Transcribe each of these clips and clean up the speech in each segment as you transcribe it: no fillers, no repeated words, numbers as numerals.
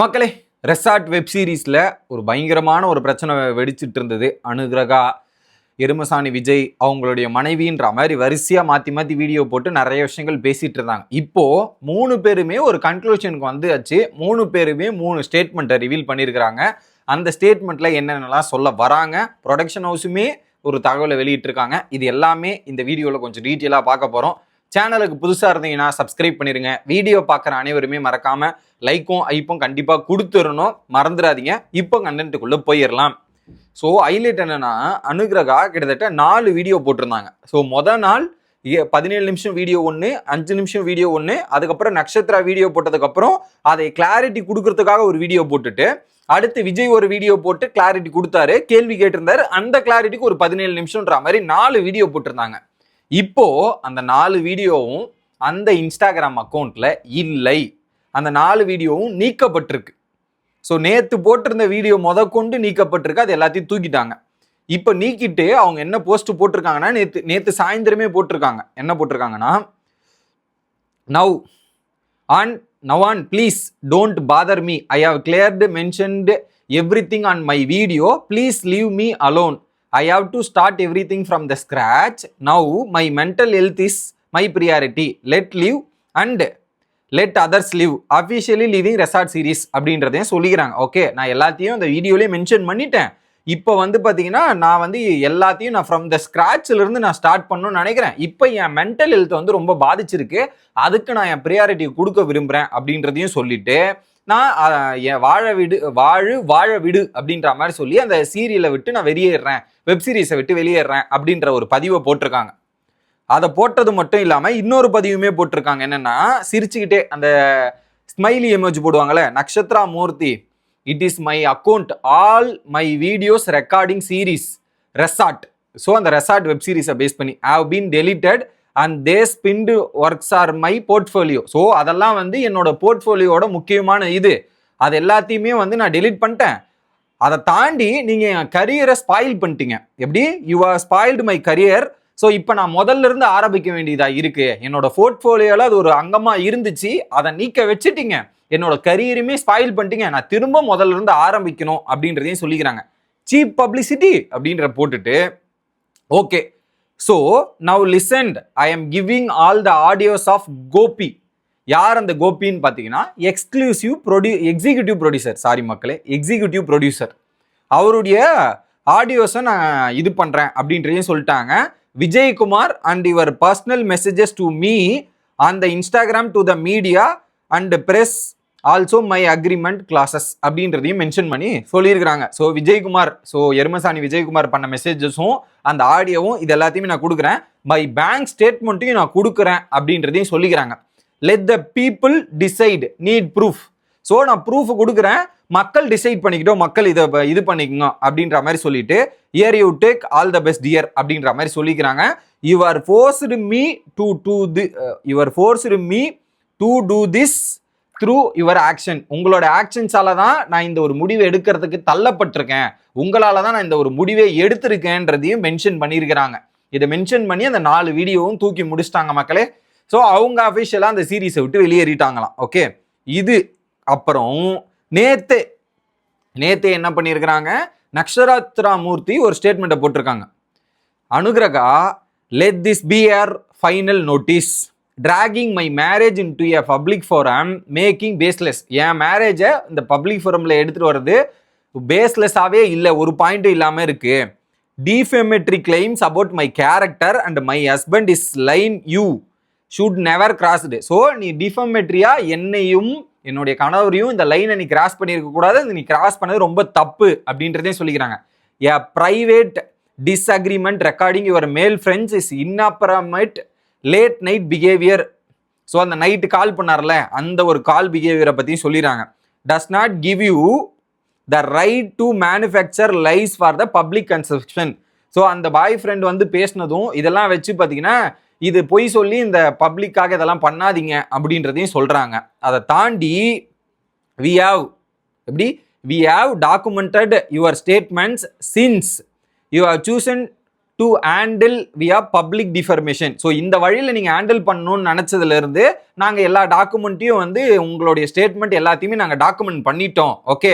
மக்களே, resort web சீரிஸில் ஒரு பயங்கரமான ஒரு பிரச்சனை வெடிச்சிட்டு இருந்தது. அனுகிரகா, எருமசாணி விஜய் அவங்களுடைய மனைவின்ற மாதிரி வரிசையாக மாற்றி மாற்றி வீடியோ போட்டு நிறைய விஷயங்கள் பேசிகிட்டு இருந்தாங்க. இப்போது 3 பேருமே ஒரு கன்க்ளூஷனுக்கு வந்துச்சு. 3 பேருமே 3 ஸ்டேட்மெண்ட்டை ரிவீல் பண்ணியிருக்கிறாங்க. அந்த ஸ்டேட்மெண்ட்டில் என்னென்னலாம் சொல்ல வராங்க, ப்ரொடக்ஷன் ஹவுஸுமே ஒரு தகவலை வெளியிட்டிருக்காங்க. இது எல்லாமே இந்த வீடியோவில் கொஞ்சம் டீட்டெயிலாக பார்க்க போகிறோம். சேனலுக்கு புதுசாக இருந்தீங்கன்னா சப்ஸ்கிரைப் பண்ணிடுங்க. வீடியோ பார்க்குற அனைவருமே மறக்காமல் லைக்கும் ஐப்பும் கண்டிப்பாக கொடுத்துடணும், மறந்துடாதீங்க. இப்போ கண்டென்ட்டுக்குள்ளே போயிடலாம். ஸோ ஹைலைட் என்னன்னா, அனுகிரகா கிட்டத்தட்ட 4 வீடியோ போட்டிருந்தாங்க. ஸோ மொதல் நாள் 17 நிமிஷம் வீடியோ ஒன்று, 5 நிமிஷம் வீடியோ ஒன்று, அதுக்கப்புறம் நட்சத்திரா வீடியோ போட்டதுக்கப்புறம் அதை கிளாரிட்டி கொடுக்கறதுக்காக ஒரு வீடியோ போட்டுட்டு, அடுத்து விஜய் ஒரு வீடியோ போட்டு கிளாரிட்டி கொடுத்தாரு, கேள்வி கேட்டிருந்தாரு. அந்த கிளாரிட்டிக்கு ஒரு 17 நிமிஷம்ன்ற மாதிரி 4 வீடியோ போட்டிருந்தாங்க. இப்போ அந்த 4 வீடியோவும் அந்த இன்ஸ்டாகிராம் அக்கௌண்ட்ல இல்லை. அந்த 4 வீடியோவும் நீக்கப்பட்டிருக்கு. ஸோ நேற்று போட்டிருந்த வீடியோ கொண்டு நீக்கப்பட்டிருக்கு. அது எல்லாத்தையும் தூக்கிட்டாங்க. இப்போ நீக்கிட்டு அவங்க என்ன போஸ்ட் போட்டிருக்காங்கன்னா, நேற்று சாயந்தரமே போட்டிருக்காங்க. என்ன போட்டிருக்காங்கன்னா, Navan please don't bother me. I have cleared mentioned everything on my video. Please leave me alone. I have to start everything from the scratch. Now my mental health is my priority. Let live and let others live. Officially leaving resort series அப்படின்றதையும் சொல்லிக்கிறாங்க. Okay, நான் எல்லாத்தையும் இந்த வீடியோலேயே mention பண்ணிட்டேன். இப்போ பார்த்தீங்கன்னா நான் எல்லாத்தையும் நான் ஃப்ரம் த ஸ்க்ராட்சிலிருந்து நான் ஸ்டார்ட் பண்ணணும்னு நினைக்கிறேன். இப்போ என் மென்டல் ஹெல்த் ரொம்ப பாதிச்சிருக்கு. அதுக்கு நான் என் ப்ரியாரிட்டி கொடுக்க விரும்புகிறேன் அப்படின்றதையும் சொல்லிட்டு, நான் என் வாழ விடு அப்படின்ற மாதிரி சொல்லி அந்த சீரியலை விட்டு நான் வெளியேறேன், வெப் சீரிஸை விட்டு வெளியேறேன் அப்படின்ற ஒரு பதிவை போட்டிருக்காங்க. அதை போட்டது மட்டும் இல்லாமல் இன்னொரு பதிவுமே போட்டிருக்காங்க. என்னன்னா, சிரிச்சுக்கிட்டே அந்த ஸ்மைலி எமோஜி போடுவாங்கல்ல, Nakshatra Murthy, it is my account, all my videos recording series resort. So அந்த ரெசார்ட் வெப் சீரிஸை பேஸ் பண்ணி have been deleted and they spinned works are my portfolio. So அதெல்லாம் என்னோட போர்ட்ஃபோலியோட முக்கியமான இது. அது எல்லாத்தையுமே நான் டெலிட் பண்ணிட்டேன். அதை தாண்டி நீங்கள் என் கரியரை ஸ்பாயில் பண்ணிட்டீங்க. எப்படி? You are spoiled my career. So இப்போ நான் முதல்ல இருந்து ஆரம்பிக்க வேண்டியதாக இருக்கு. என்னோட போர்ட்ஃபோலியோவில் அது ஒரு அங்கமாக இருந்துச்சு, அதை நீக்க வச்சுட்டீங்க. என்னோட கரியருமே ஸ்பாயில் பண்ணிட்டீங்க. நான் திரும்ப முதல்ல இருந்து ஆரம்பிக்கணும் அப்படின்றதையும் சொல்லிக்கிறாங்க. சீப் பப்ளிசிட்டி அப்படின்ற போட்டுட்டு, okay, so now listened, I am giving all the audios of Gopi. யார் அந்த கோபின்னு பார்த்தீங்கன்னா, எக்ஸிக்யூட்டிவ் ப்ரொடியூசர். சாரி மக்களே, எக்ஸிக்யூட்டிவ் ப்ரொடியூசர். அவருடைய ஆடியோஸை நான் இது பண்ணுறேன் அப்படின்றதையும் சொல்லிட்டாங்க. Vijayakumar and your personal messages to me on the Instagram to the media and press also my agreement clauses அப்படின்றதையும் மென்ஷன் பண்ணி சொல்லியிருக்கிறாங்க. ஸோ விஜயகுமார், எருமசாணி விஜயகுமார் பண்ண மெசேஜஸும் அந்த ஆடியோவும் இது எல்லாத்தையுமே நான் கொடுக்குறேன். மை பேங்க் ஸ்டேட்மெண்ட்டையும் நான் கொடுக்குறேன் அப்படின்றதையும் சொல்லிக்கிறாங்க. Let the people decide, need proof. So நான் ப்ரூஃப் கொடுக்குறேன், மக்கள் டிசைட் பண்ணிக்கிட்டோம், மக்கள் இது பண்ணிக்கோங்க அப்படின்ற மாதிரி சொல்லிட்டு, year you take all the best year அப்படின்ற மாதிரி சொல்லிக்கிறாங்க. Your forced me to do this through your action. உங்களோட ஆக்ஷன்ஸால தான் நான் இந்த ஒரு முடிவை எடுக்கிறதுக்கு தள்ளப்பட்டிருக்கேன். உங்களால தான் நான் இந்த ஒரு முடிவை எடுத்திருக்கேன்றதையும் மென்ஷன் பண்ணியிருக்கிறாங்க. இதை மென்ஷன் பண்ணி அந்த 4 வீடியோவும் தூக்கி முடிச்சிட்டாங்க மக்களே. ஸோ அவங்க அஃபிஷியலாக அந்த சீரீஸை விட்டு வெளியேறிட்டாங்களாம். ஓகே, இது அப்புறம் நேத்தே என்ன பண்ணியிருக்கிறாங்க, நக்ஷத்ரா மூர்த்தி ஒரு ஸ்டேட்மெண்ட்டை போட்டிருக்காங்க. Anugraha, let this be your final notice, dragging my marriage into a public forum making baseless. என் மேரேஜை இந்த பப்ளிக் ஃபோரமில் எடுத்துகிட்டு வர்றது பேஸ்லெஸ்ஸாகவே இல்லை, ஒரு பாயிண்ட்டும் இல்லாமல் இருக்கு. Defamatory claims about my character and my husband is line you should never crossed. So நீ டிஃபமேட்ரியா என்னையும் என்னுடைய கணவரையும் இந்த லைனை நீ கிராஸ் பண்ணியிருக்க கூடாது, நீ கிராஸ் பண்ணது ரொம்ப தப்பு அப்படின்றதே சொல்லிக்கிறாங்க. A private disagreement recording your male friends is inappropriate late night behaviour. So அந்த நைட்டு கால் பண்ணார்ல, அந்த ஒரு கால் பிஹேவியரை பற்றியும் சொல்லிடுறாங்க. Does not give you the right to manufacture lies for the public consumption. So அந்த பாய் ஃப்ரெண்ட் பேசினதும் இதெல்லாம் வச்சு பார்த்தீங்கன்னா, இது பொய் சொல்லி இந்த பப்ளிக்காக இதெல்லாம் பண்ணாதீங்க அப்படின்றதையும் சொல்கிறாங்க. அதை தாண்டி we have documented your statements since you have chosen to handle via public defamation. So இந்த வழியில் நீங்கள் ஹேண்டில் பண்ணணும்னு நினச்சதுலேருந்து நாங்கள் எல்லா டாக்குமெண்ட்டையும் வந்து உங்களுடைய ஸ்டேட்மெண்ட் எல்லாத்தையுமே நாங்கள் டாக்குமெண்ட் பண்ணிட்டோம். Okay,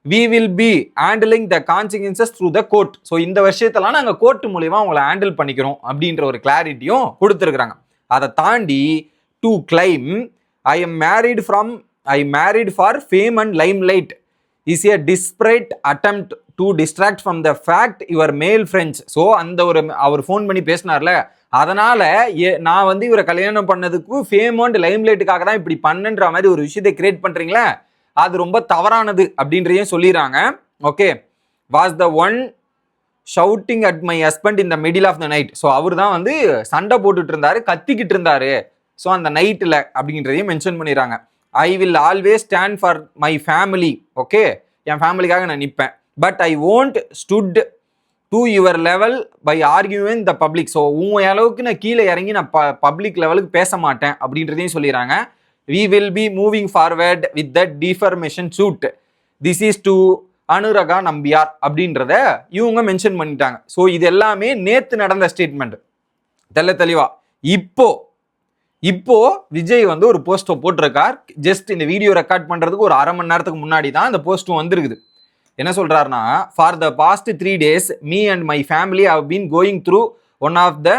we will be handling the consequences through the court. So இந்த விஷயத்தெல்லாம் நாங்கள் கோர்ட் மூலியமாக உங்களை ஹேண்டில் பண்ணிக்கிறோம் அப்படின்ற ஒரு கிளாரிட்டியும் கொடுத்துருக்குறாங்க. அதை தாண்டி to claim I married for fame and limelight is a desperate attempt to distract from the fact your male friends. So அந்த ஒரு அவர் ஃபோன் பண்ணி பேசினார்ல, அதனால நான் வந்து இவரை கல்யாணம் பண்ணதுக்கு ஃபேம் அண்ட் லைம் லைட்டுக்காக தான் இப்படி பண்ணுன்ற மாதிரி ஒரு விஷயத்தை கிரியேட் பண்றீங்களே, அது ரொம்ப தவறானது அப்படின்றதையும் சொல்லிடுறாங்க. Okay, was the one shouting at my husband in the middle of the night. So அவர் தான் வந்து சண்டை போட்டுட்டு இருந்தாரு, கத்திக்கிட்டு இருந்தாரு ஸோ அந்த நைட்டில் அப்படின்றதையும் மென்ஷன் பண்ணிடுறாங்க. I will always stand for my family. Okay, என் ஃபேமிலிக்காக நான் நிற்பேன். But I won't stoop to your level by arguing the public. So உங்கள் அளவுக்கு நான் கீழே இறங்கி நான் பப்ளிக் லெவலுக்கு பேச மாட்டேன் அப்படின்றதையும் சொல்லிடுறாங்க. we will be moving forward with that defamation suit. This is to அனுராகா Nambiar அப்படின்றத இவங்க மென்ஷன் பண்ணிட்டாங்க. ஸோ இது எல்லாமே நேத்து நடந்த ஸ்டேட்மெண்ட். தெளிவா இப்போ விஜய் வந்து ஒரு போஸ்ட் போட்டிருக்கார். ஜஸ்ட் இந்த வீடியோ ரெக்கார்ட் பண்றதுக்கு ஒரு 1/2 மணி நேரத்துக்கு முன்னாடி தான் இந்த போஸ்ட்டும் வந்திருக்குது. என்ன சொல்றாருன்னா, for the past 3 days me and my family have been going through one of the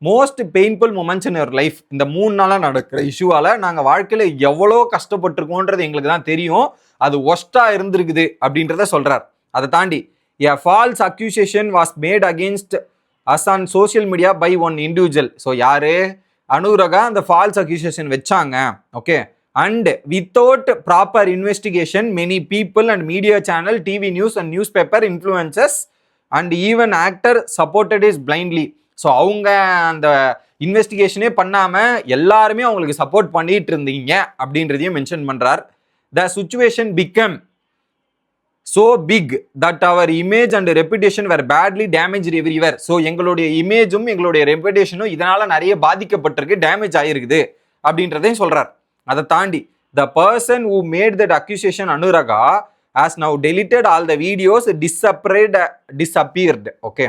most painful moments in your life. இந்த 3 நாளாக நடக்கிற இஷ்யூவால் நாங்கள் வாழ்க்கையில் எவ்வளோ கஷ்டப்பட்டிருக்கோன்றது எங்களுக்கு தான் தெரியும். அது ஒஸ்ட்டாக இருந்திருக்குது அப்படின்றத சொல்கிறார். அதை தாண்டி a false accusation was made against us on social media by one individual. So யாரு? அனுராகா அந்த ஃபால்ஸ் அக்யூசேஷன் வச்சாங்க. Okay, and without proper investigation many people and media channel, TV news and newspaper influencers and even actor supported is blindly. So அவங்க அந்த இன்வெஸ்டிகேஷனே பண்ணாமல் எல்லாருமே அவங்களுக்கு support பண்ணிட்டு இருந்தீங்க அப்படின்றதையும் மென்ஷன் பண்ணுறார். The situation become so big that our image and reputation were badly damage everywhere. So எங்களுடைய இமேஜும் எங்களுடைய ரெப்புடேஷனும் இதனால நிறைய பாதிக்கப்பட்டிருக்கு, டேமேஜ் ஆகிருக்குது அப்படின்றதையும் சொல்கிறார். அதை தாண்டி the person who made that accusation Anuraga has now deleted all the videos disappeared. Okay,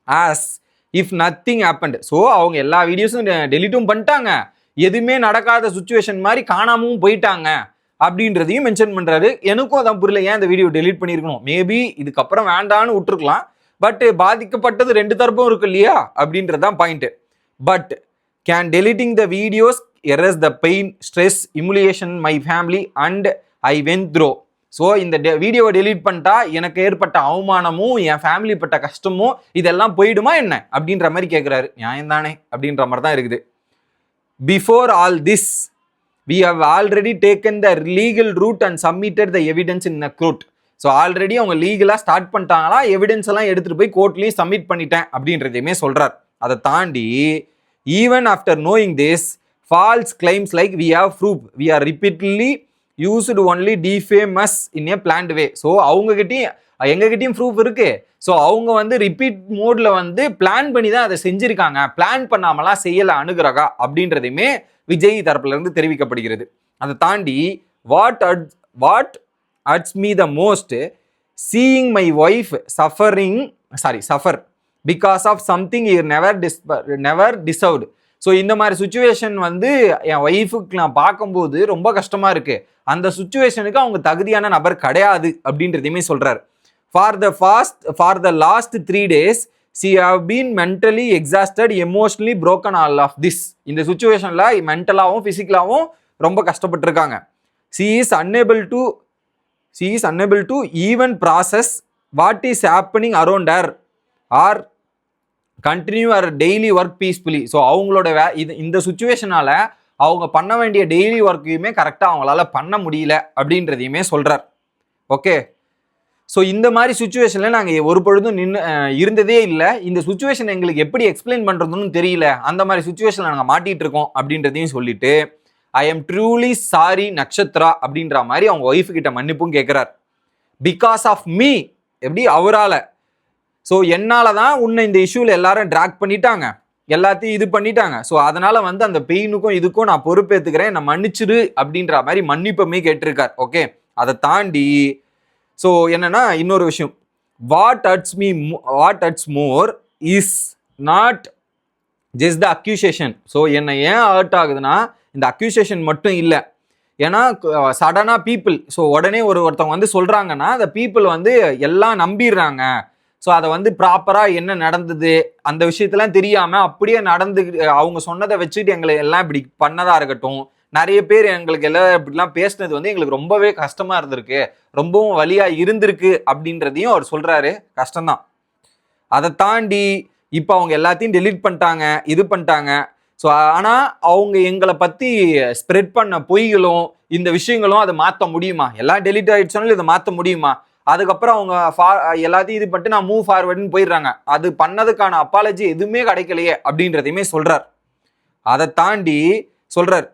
as if nothing happened. So அவங்க எல்லா வீடியோஸும் டெலிட்டும் பண்ணிட்டாங்க, எதுவுமே நடக்காத சுச்சுவேஷன் மாதிரி காணாமவும் போயிட்டாங்க அப்படின்றதையும் மென்ஷன் பண்ணுறாரு. எனக்கும் அதான் புரியல, ஏன் இந்த வீடியோ டெலிட் பண்ணியிருக்கணும். மேபி இதுக்கப்புறம் வேண்டான்னு விட்டுருக்கலாம், பட் பாதிக்கப்பட்டது 2 தரப்பும் இருக்கு இல்லையா அப்படின்றதான் point. But can deleting the videos erase the pain, stress, humiliation my family and I went through. So இந்த வீடியோவை டெலீட் பண்ணிட்டா எனக்கு ஏற்பட்ட அவமானமும் என் ஃபேமிலி பட்ட கஷ்டமும் இதெல்லாம் போயிடுமா என்ன அப்படின்ற மாதிரி கேட்குறாரு. நியாயம் தானே அப்படின்ற மாதிரி தான் இருக்குது. Before all this we have already taken the legal route and submitted the evidence in the court. So already அவங்க லீகலாக ஸ்டார்ட் பண்ணிட்டாங்களா, எவிடன்ஸ் எல்லாம் எடுத்துகிட்டு போய் கோர்ட்லேயும் சப்மிட் பண்ணிட்டேன் அப்படின்றதையுமே சொல்கிறார். அதை தாண்டி even after knowing this false claims like we have proof we are repeatedly used only defame us in a planned way. So எங்ககிட்டயும் ப்ரூஃப் இருக்கு. ஸோ அவங்க வந்து ரிப்பீட் மோட்ல வந்து பிளான் பண்ணி தான் அதை செஞ்சிருக்காங்க, பிளான் பண்ணாமலாம் செய்யலை அனுராகா அப்படின்றதையுமே விஜய் தரப்புல இருந்து தெரிவிக்கப்படுகிறது. அதை தாண்டி what hurts me the most seeing my wife suffer because of something he never deserved. So இந்த மாதிரி சுச்சுவேஷன் வந்து என் ஒய்ஃபுக்கு நான் பார்க்கும்போது ரொம்ப கஷ்டமா இருக்கு, அந்த சுச்சுவேஷனுக்கு அவங்க தகுதியான நபர் கிடையாது அப்படின்றதையுமே சொல்றாரு. For the last 3 days she have been mentally exhausted, emotionally broken, all of this. இந்த சுச்சுவேஷன்ல மென்டலாகவும் பிசிக்கலாகவும் ரொம்ப கஷ்டப்பட்டிருக்காங்க. she is unable to even process what is happening around her or continue her daily work peacefully. So அவங்களோட இந்த சுச்சுவேஷனால அவங்க பண்ண வேண்டிய daily ஒர்க்கையுமே கரெக்டாக அவங்களால பண்ண முடியல அப்படின்றதையுமே சொல்றார். ஓகே, ஸோ இந்த மாதிரி சுச்சுவேஷனில் நாங்கள் ஒரு பொழுதும் இருந்ததே இல்லை, இந்த சுச்சுவேஷன் எங்களுக்கு எப்படி எக்ஸ்பிளைன் பண்ணுறதுன்னு தெரியல, அந்த மாதிரி சுச்சுவேஷனில் நாங்கள் மாட்டிகிட்டு இருக்கோம் அப்படின்றதையும் சொல்லிட்டு I am truly sorry Nakshatra அப்படின்ற மாதிரி அவங்க ஒய்ஃபு கிட்ட மன்னிப்பும் கேட்குறார். பிகாஸ் ஆஃப் மீ, எப்படி அவரால், ஸோ என்னால் தான் உன்னை இந்த இஷ்யூவில் எல்லாரும் ட்ராக் பண்ணிட்டாங்க, எல்லாத்தையும் இது பண்ணிட்டாங்க, ஸோ அதனால் வந்து அந்த பெயினுக்கும் இதுக்கும் நான் பொறுப்பேற்றுக்கிறேன், நான் மன்னிச்சிரு அப்படின்ற மாதிரி மன்னிப்புமே கேட்டிருக்கார். ஓகே, அதை தாண்டி ஸோ என்னன்னா இன்னொரு விஷயம், what hurts more is not just the accusation. So என்னை ஏன் ஹர்ட் ஆகுதுன்னா இந்த அக்யூசேஷன் மட்டும் இல்லை. ஏன்னா சடனாக பீப்புள், ஸோ உடனே ஒருத்தவங்க வந்து சொல்கிறாங்கன்னா அந்த பீப்புள் வந்து எல்லாம் நம்பிடுறாங்க. ஸோ அதை வந்து ப்ராப்பராக என்ன நடந்தது அந்த விஷயத்தெல்லாம் தெரியாமல் அப்படியே நடந்து அவங்க சொன்னதை வச்சுட்டு எங்களை எல்லாம் இப்படி பண்ணதாக இருக்கட்டும். நிறைய பேர் எங்களுக்கு எல்லாம் இப்படிலாம் பேசினது வந்து எங்களுக்கு ரொம்பவே கஷ்டமாக இருந்திருக்கு, ரொம்பவும் வலியாக இருந்திருக்கு அப்படின்றதையும் அவர் சொல்கிறாரு. கஷ்டம்தான். அதை தாண்டி இப்போ அவங்க எல்லாத்தையும் டெலீட் பண்ணிட்டாங்க, இது பண்ணிட்டாங்க. ஸோ ஆனால் அவங்க எங்களை பற்றி ஸ்ப்ரெட் பண்ண பொய்களும் இந்த விஷயங்களும் அதை மாற்ற முடியுமா? எல்லாம் டெலீட் ஆகிடுச்சாலும் இதை மாற்ற முடியுமா? அதுக்கப்புறம் அவங்க எல்லாத்தையும் இது பண்ணிட்டு நான் மூவ் ஃபார்வர்டுன்னு போயிடுறாங்க. அது பண்ணதுக்கான அப்பாலஜி எதுவுமே கிடைக்கலையே அப்படின்றதையுமே சொல்கிறார். அதை தாண்டி சொல்கிறார்,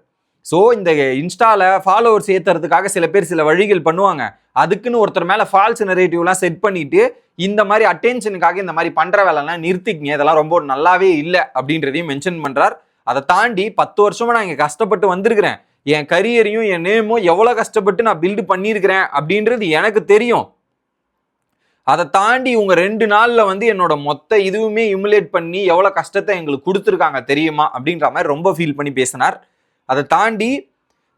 ஸோ இந்த இன்ஸ்டாவில் ஃபாலோவர்ஸ் ஏற்றுறதுக்காக சில பேர் சில வழிகள் பண்ணுவாங்க. அதுக்குன்னு ஒருத்தர் மேலே ஃபால்ஸ் நரேட்டிவ்லாம் செட் பண்ணிட்டு இந்த மாதிரி அட்டென்ஷனுக்காக இந்த மாதிரி பண்ணுற வேலைலாம் நிறுத்திக்கிங்க, இதெல்லாம் ரொம்ப நல்லாவே இல்லை அப்படின்றதையும் மென்ஷன் பண்ணுறார். அதை தாண்டி 10 வருஷமாக நான் இங்கே கஷ்டப்பட்டு வந்திருக்கிறேன், என் கரியரையும் என் நேமும் எவ்வளோ கஷ்டப்பட்டு நான் பில்டு பண்ணியிருக்கிறேன் அப்படின்றது எனக்கு தெரியும். அதை தாண்டி இவங்க 2 நாளில் வந்து என்னோட மொத்த இதுவுமே இமுலேட் பண்ணி எவ்வளோ கஷ்டத்தை எங்களுக்கு கொடுத்துருக்காங்க தெரியுமா அப்படின்ற மாதிரி ரொம்ப ஃபீல் பண்ணி பேசினார். அதை தாண்டி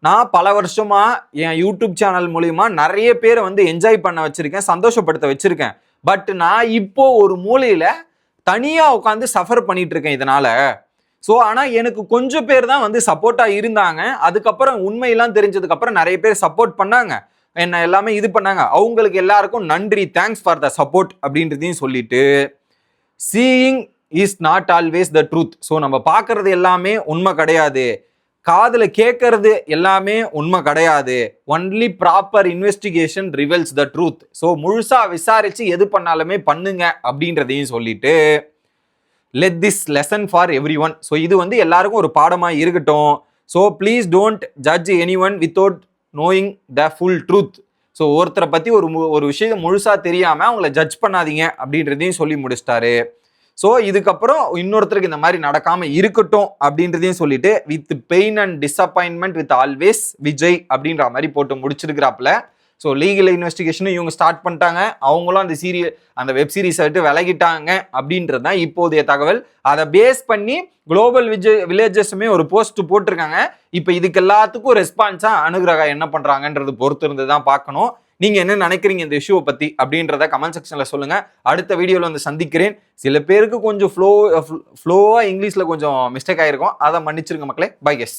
நான் பல வருஷமாக என் யூடியூப் சேனல் மூலிமா நிறைய பேரை வந்து என்ஜாய் பண்ண வச்சுருக்கேன், சந்தோஷப்படுத்த வச்சுருக்கேன். பட் நான் இப்போ ஒரு மூலையில் தனியாக உட்காந்து சஃபர் பண்ணிட்டு இருக்கேன் இதனால். ஸோ ஆனால் எனக்கு கொஞ்சம் பேர் தான் வந்து சப்போர்ட்டாக இருந்தாங்க. அதுக்கப்புறம் உண்மையெல்லாம் தெரிஞ்சதுக்கப்புறம் நிறைய பேர் சப்போர்ட் பண்ணாங்க, என்ன எல்லாமே இது பண்ணாங்க. அவங்களுக்கு எல்லாருக்கும் நன்றி, தேங்க்ஸ் ஃபார் த சப்போர்ட் அப்படின்றதையும் சொல்லிட்டு, seeing is not always the truth. So நம்ம பார்க்கறது எல்லாமே உண்மை கிடையாது, காதில் கேட்கறது எல்லாமே உண்மை கிடையாது. Only proper investigation reveals the truth. So முழுசாக விசாரித்து எது பண்ணாலுமே பண்ணுங்க அப்படின்றதையும் சொல்லிட்டு, let this lesson for everyone. So இது வந்து எல்லாருக்கும் ஒரு பாடமாக இருக்கட்டும். So please don't judge anyone without knowing the full truth. So ஒருத்தரை பற்றி ஒரு விஷயத்தை முழுசாக தெரியாமல் அவங்கள ஜட்ஜ் பண்ணாதீங்க அப்படின்றதையும் சொல்லி முடிச்சிட்டாரு. ஸோ இதுக்கப்புறம் இன்னொருத்தருக்கு இந்த மாதிரி நடக்காமல் இருக்கட்டும் அப்படின்றதையும் சொல்லிட்டு, with pain and disappointment with always Vijay அப்படின்ற மாதிரி போட்டு முடிச்சிருக்கிறாப்புல. ஸோ லீகல் இன்வெஸ்டிகேஷனும் இவங்க ஸ்டார்ட் பண்ணிட்டாங்க, அவங்களும் அந்த வெப் சீரிஸை விட்டு விலகிட்டாங்க அப்படின்றது தான் இப்போதைய தகவல். அதை பேஸ் பண்ணி குளோபல் வில்லேஜஸுமே ஒரு போஸ்ட் போட்டிருக்காங்க. இப்போ இதுக்கு எல்லாத்துக்கும் ரெஸ்பான்ஸாக அனுகிரகா என்ன பண்ணுறாங்கன்றது பொறுத்து இருந்து தான் பார்க்கணும். நீங்கள் என்ன நினைக்கிறீங்க இந்த இஷ்யூவை பற்றி அப்படின்றத கமெண்ட் செக்ஷனில் சொல்லுங்கள். அடுத்த வீடியோவில் வந்து சந்திக்கிறேன். சில பேருக்கு கொஞ்சம் ஃப்ளோவாக இங்கிலீஷில் கொஞ்சம் மிஸ்டேக் ஆகிருக்கும், அதை மன்னிச்சிருங்க மக்களே. Bye guess.